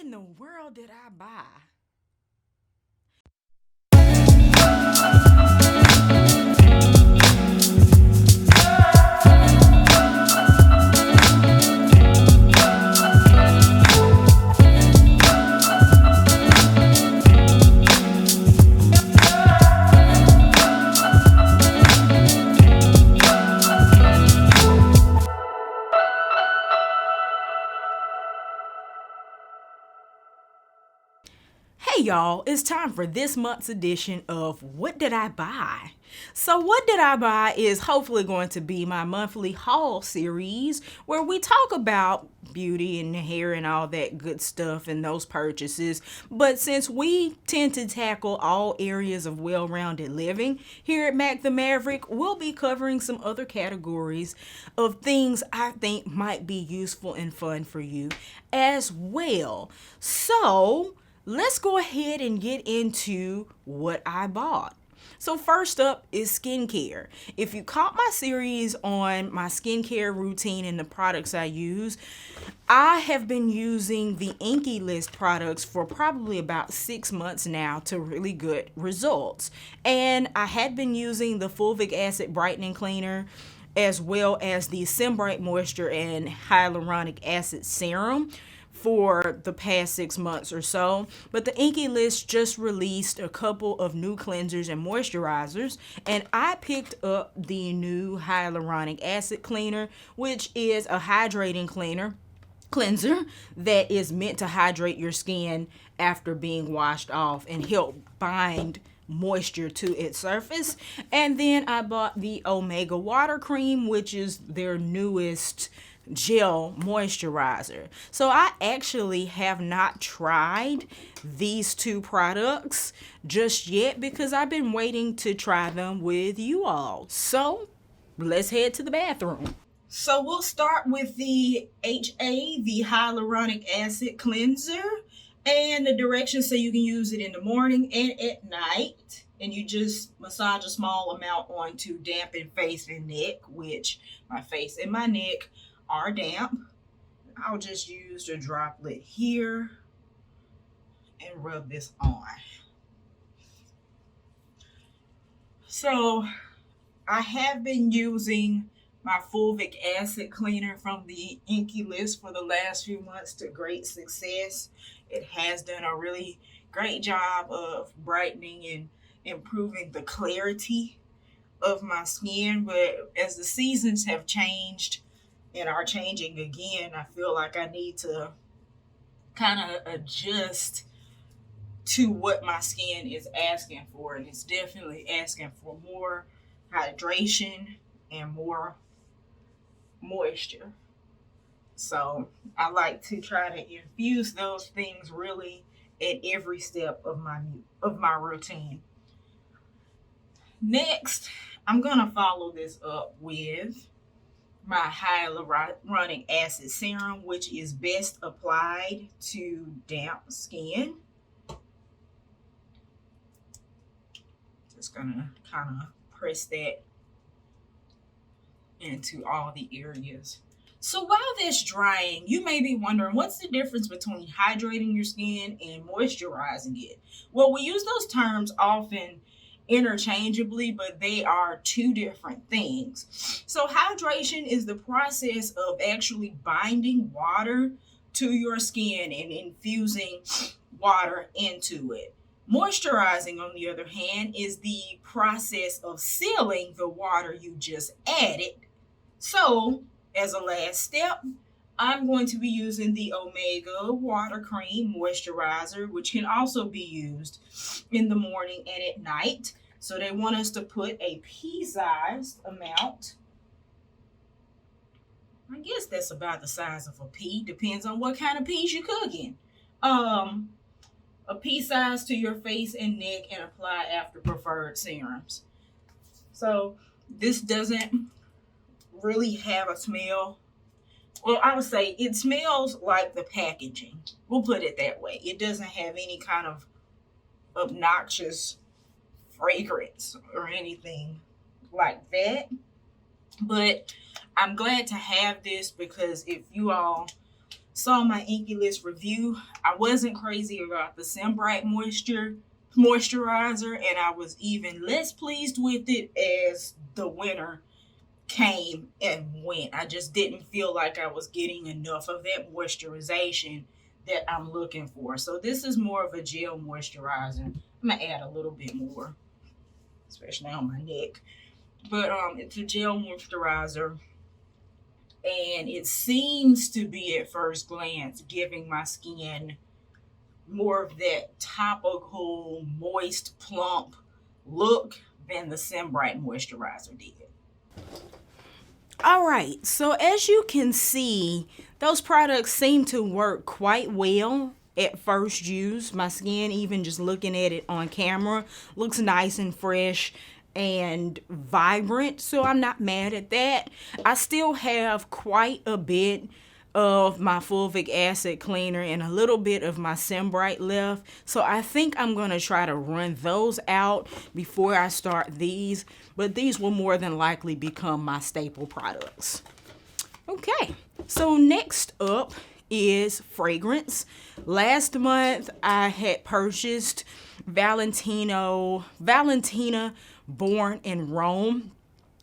in the world did I buy? Hey y'all, it's time for this month's edition of What Did I Buy? So What Did I Buy is hopefully going to be my monthly haul series where we talk about beauty and hair and all that good stuff and those purchases. But since we tend to tackle all areas of well-rounded living, here at Mac the Maverick, we'll be covering some other categories of things I think might be useful and fun for you as well. So let's go ahead and get into what I bought. So first up is skincare. If you caught my series on my skincare routine and the products I use, I have been using the Inkey list products for probably about 6 months now to really good results. And I had been using the fulvic acid brightening cleaner as well as the Sunbright Moisture and Hyaluronic Acid Serum for the past 6 months or so. But the Inkey list just released a couple of new cleansers and moisturizers, and I picked up the new hyaluronic acid cleaner, which is a hydrating cleanser that is meant to hydrate your skin after being washed off and help bind moisture to its surface. And then I bought the Omega Water Cream, which is their newest gel moisturizer. So I actually have not tried these two products just yet because I've been waiting to try them with you all. So let's head to the bathroom. So we'll start with the the hyaluronic acid cleanser, and the directions say you can use it in the morning and at night. And you just massage a small amount onto dampened face and neck, which my face and my neck are damp. I'll just use the droplet here and rub this on. So I have been using my fulvic acid cleaner from the Inkey list for the last few months to great success. It has done a really great job of brightening and improving the clarity of my skin. But as the seasons have changed and are changing again, I feel like I need to kind of adjust to what my skin is asking for. And it's definitely asking for more hydration and more moisture. So I like to try to infuse those things really at every step of my routine. Next, I'm gonna follow this up with my hyaluronic acid serum, which is best applied to damp skin. Just gonna kind of press that into all the areas. So while that's drying, you may be wondering, what's the difference between hydrating your skin and moisturizing it? Well, we use those terms often interchangeably, but they are two different things. So hydration is the process of actually binding water to your skin and infusing water into it. Moisturizing, on the other hand, is the process of sealing the water you just added. So as a last step, I'm going to be using the Omega Water Cream Moisturizer, which can also be used in the morning and at night. So they want us to put a pea-sized amount. I guess that's about the size of a pea. Depends on what kind of peas you're cooking. A pea size to your face and neck, and apply after preferred serums. So this doesn't really have a smell. Well, I would say it smells like the packaging. We'll put it that way. It doesn't have any kind of obnoxious fragrance or anything like that. But I'm glad to have this because if you all saw my Inkey List review, I wasn't crazy about the Sun Bright moisturizer, and I was even less pleased with it as the winter came and went. I just didn't feel like I was getting enough of that moisturization that I'm looking for. So this is more of a gel moisturizer. I'm gonna add a little bit more, especially on my neck. But it's a gel moisturizer, and it seems to be at first glance giving my skin more of that topical, moist, plump look than the Sun Bright moisturizer did. All right, so as you can see, those products seem to work quite well at first use. My skin, even just looking at it on camera, looks nice and fresh and vibrant, so I'm not mad at that. I still have quite a bit of my fulvic acid cleaner and a little bit of my Sun Bright left, so I think I'm gonna try to run those out before I start these, but these will more than likely become my staple products. Okay, so next up is fragrance. Last month I had purchased Valentina Born in Rome,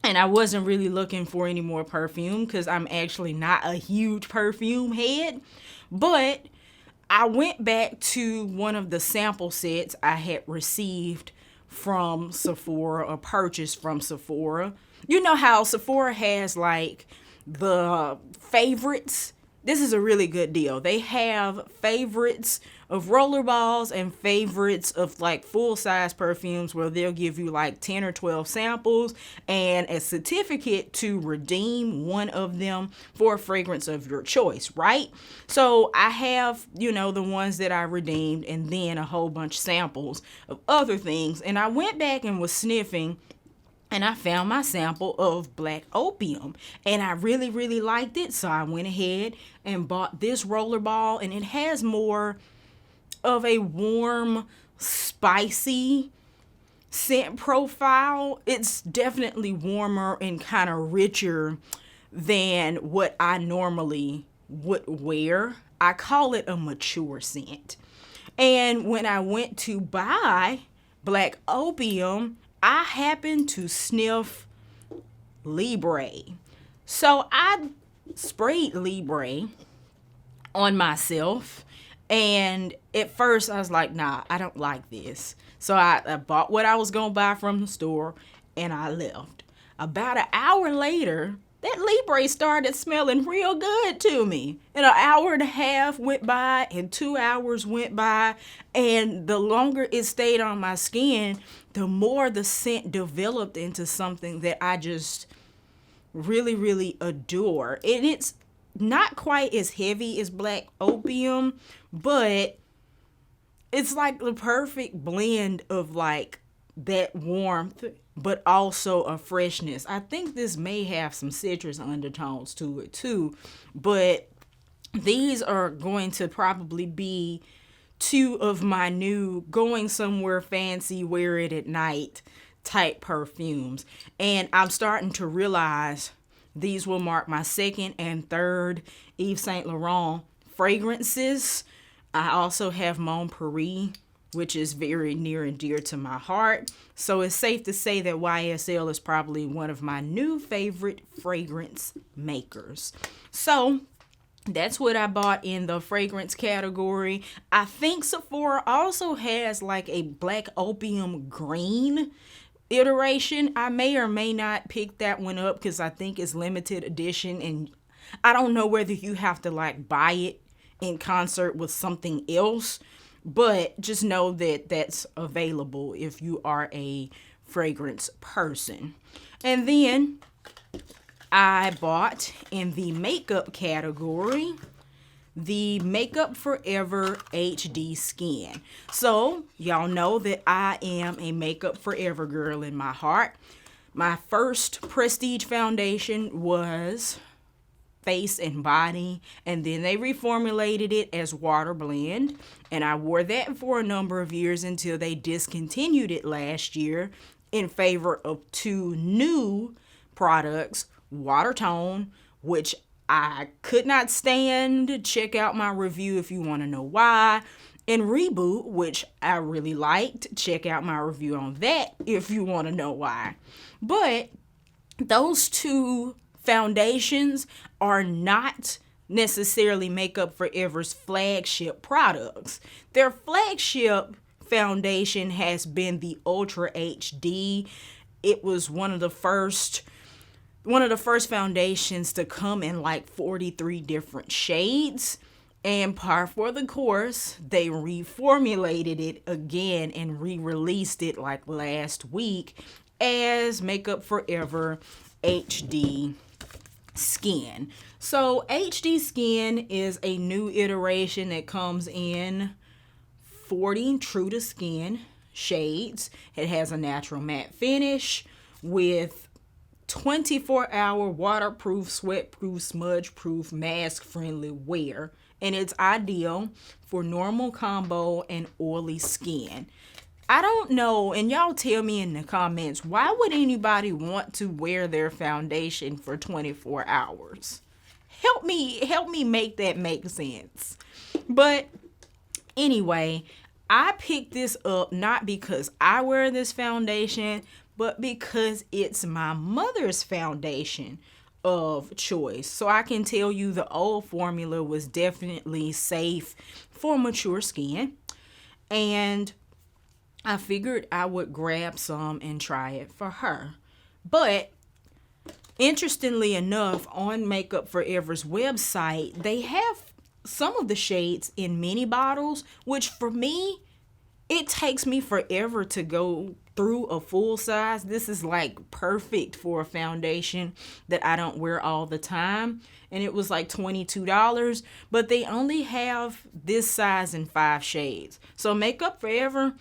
and I wasn't really looking for any more perfume because I'm actually not a huge perfume head. But I went back to one of the sample sets I had received from Sephora or purchased from Sephora. You know how Sephora has like the favorites? This is a really good deal. They have favorites of rollerballs and favorites of like full size perfumes where they'll give you like 10 or 12 samples and a certificate to redeem one of them for a fragrance of your choice, right? So I have, the ones that I redeemed and then a whole bunch of samples of other things. And I went back and was sniffing, and I found my sample of Black Opium, and I really, really liked it. So I went ahead and bought this rollerball, and it has more of a warm, spicy scent profile. It's definitely warmer and kind of richer than what I normally would wear. I call it a mature scent. And when I went to buy Black Opium, I happened to sniff Libre. So I sprayed Libre on myself, and at first I was like, nah, I don't like this. So I bought what I was going to buy from the store, and I left. About an hour later, that Libre started smelling real good to me. And an hour and a half went by, and 2 hours went by, and the longer it stayed on my skin, the more the scent developed into something that I just really, really adore. And it's not quite as heavy as Black Opium, but it's like the perfect blend of like that warmth, but also a freshness. I think this may have some citrus undertones to it too, but these are going to probably be two of my new going somewhere fancy, wear it at night type perfumes. And I'm starting to realize these will mark my second and third Yves Saint Laurent fragrances. I also have Mon Paris, which is very near and dear to my heart. So it's safe to say that YSL is probably one of my new favorite fragrance makers. So that's what I bought in the fragrance category. I think Sephora also has like a Black Opium green iteration. I may or may not pick that one up because I think it's limited edition, and I don't know whether you have to like buy it in concert with something else, but just know that that's available if you are a fragrance person. And then I bought in the makeup category the Makeup Forever HD Skin. So y'all know that I am a Makeup Forever girl in my heart. My first prestige foundation was Face and Body, and then they reformulated it as Water Blend, and I wore that for a number of years until they discontinued it last year in favor of two new products, Water Tone, which I could not stand. Check out my review if you want to know why. And Reboot, which I really liked, check out my review on that if you want to know why. But those two foundations are not necessarily Makeup Forever's flagship products. Their flagship foundation has been the Ultra HD. It was one of the first foundations to come in like 43 different shades. And par for the course, they reformulated it again and re-released it like last week as Makeup Forever HD Skin. So HD Skin is a new iteration that comes in 40 True to Skin shades. It has a natural matte finish with 24-hour waterproof, sweat-proof, smudge-proof, mask-friendly wear. And it's ideal for normal, combo, and oily skin. I don't know, and y'all tell me in the comments, why would anybody want to wear their foundation for 24 hours? Help me make that make sense. But anyway, I picked this up not because I wear this foundation, but because it's my mother's foundation of choice. So I can tell you the old formula was definitely safe for mature skin. And I figured I would grab some and try it for her. But interestingly enough, on Makeup Forever's website, they have some of the shades in mini bottles, which for me, it takes me forever to go through a full size. This is like perfect for a foundation that I don't wear all the time. And it was like $22, but they only have this size in 5 shades. So Makeup Forever,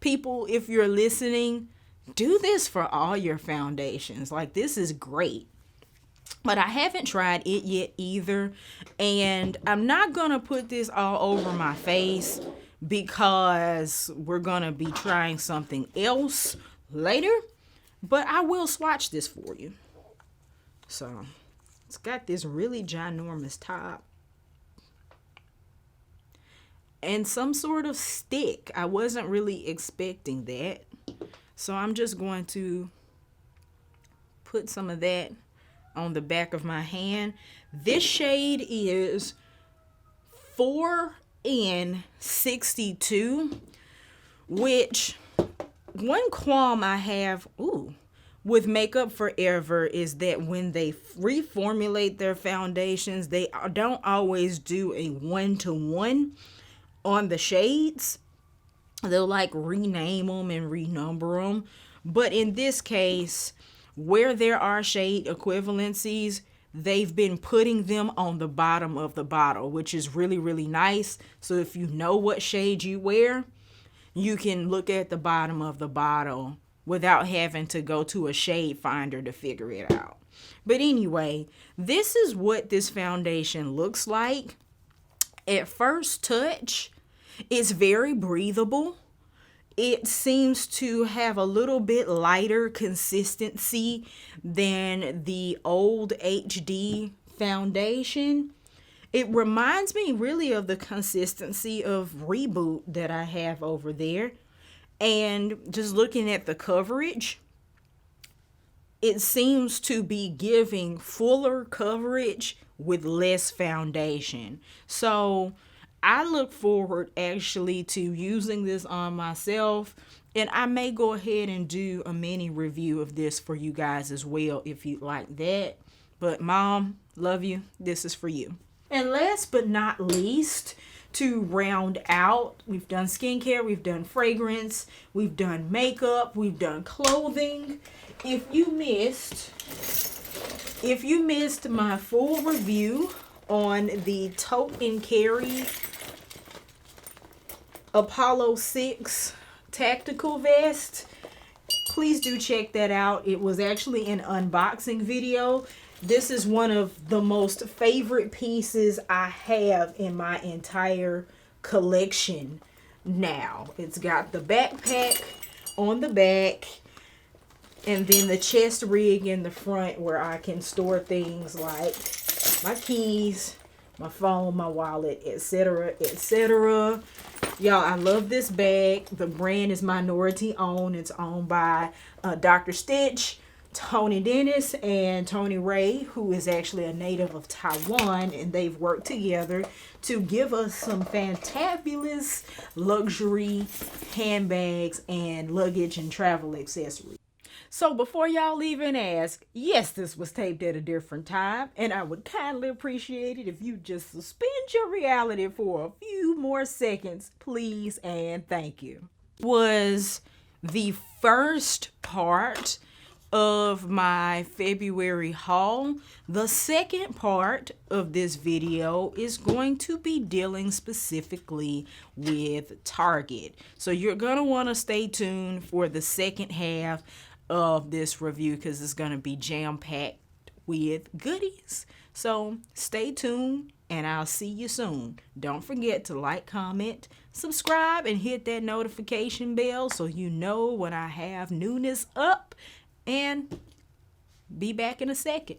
people, if you're listening, do this for all your foundations. Like, this is great. But I haven't tried it yet either. And I'm not going to put this all over my face because we're going to be trying something else later. But I will swatch this for you. So, it's got this really ginormous top. And some sort of stick. I wasn't really expecting that. So, I'm just going to put some of that on the back of my hand. This shade is 4N62, which one qualm I have with Makeup Forever is that when they reformulate their foundations, they don't always do a 1-to-1 on the shades. They'll like rename them and renumber them. But in this case, where there are shade equivalencies, they've been putting them on the bottom of the bottle, which is really, really nice. So if you know what shade you wear, you can look at the bottom of the bottle without having to go to a shade finder to figure it out. But anyway, this is what this foundation looks like. At first touch, it's very breathable. It seems to have a little bit lighter consistency than the old HD foundation. It reminds me really of the consistency of Reboot that I have over there. And just looking at the coverage, it seems to be giving fuller coverage with less foundation. So I look forward actually to using this on myself, and I may go ahead and do a mini review of this for you guys as well if you'd like that. But Mom, love you. This is for you. And last but not least, to round out, we've done skincare, we've done fragrance, we've done makeup, we've done clothing. If you missed my full review on the Tote and Carry Apollo 6 tactical vest, please do check that out. It was actually an unboxing video. This is one of the most favorite pieces I have in my entire collection now. It's got the backpack on the back and then the chest rig in the front where I can store things like my keys, my phone, my wallet, etc., etc. Y'all, I love this bag. The brand is minority owned. It's owned by Dr. Stitch, Tony Dennis, and Tony Ray, who is actually a native of Taiwan, and they've worked together to give us some fantabulous luxury handbags and luggage and travel accessories. So before y'all even ask, yes, this was taped at a different time, and I would kindly appreciate it if you just suspend your reality for a few more seconds, please and thank you. Was the first part of my February haul. The second part of this video is going to be dealing specifically with Target. So you're going to want to stay tuned for the second half of this review because it's going to be jam-packed with goodies. So stay tuned and I'll see you soon. Don't forget to like, comment, subscribe, and hit that notification bell so you know when I have newness up, and be back in a second.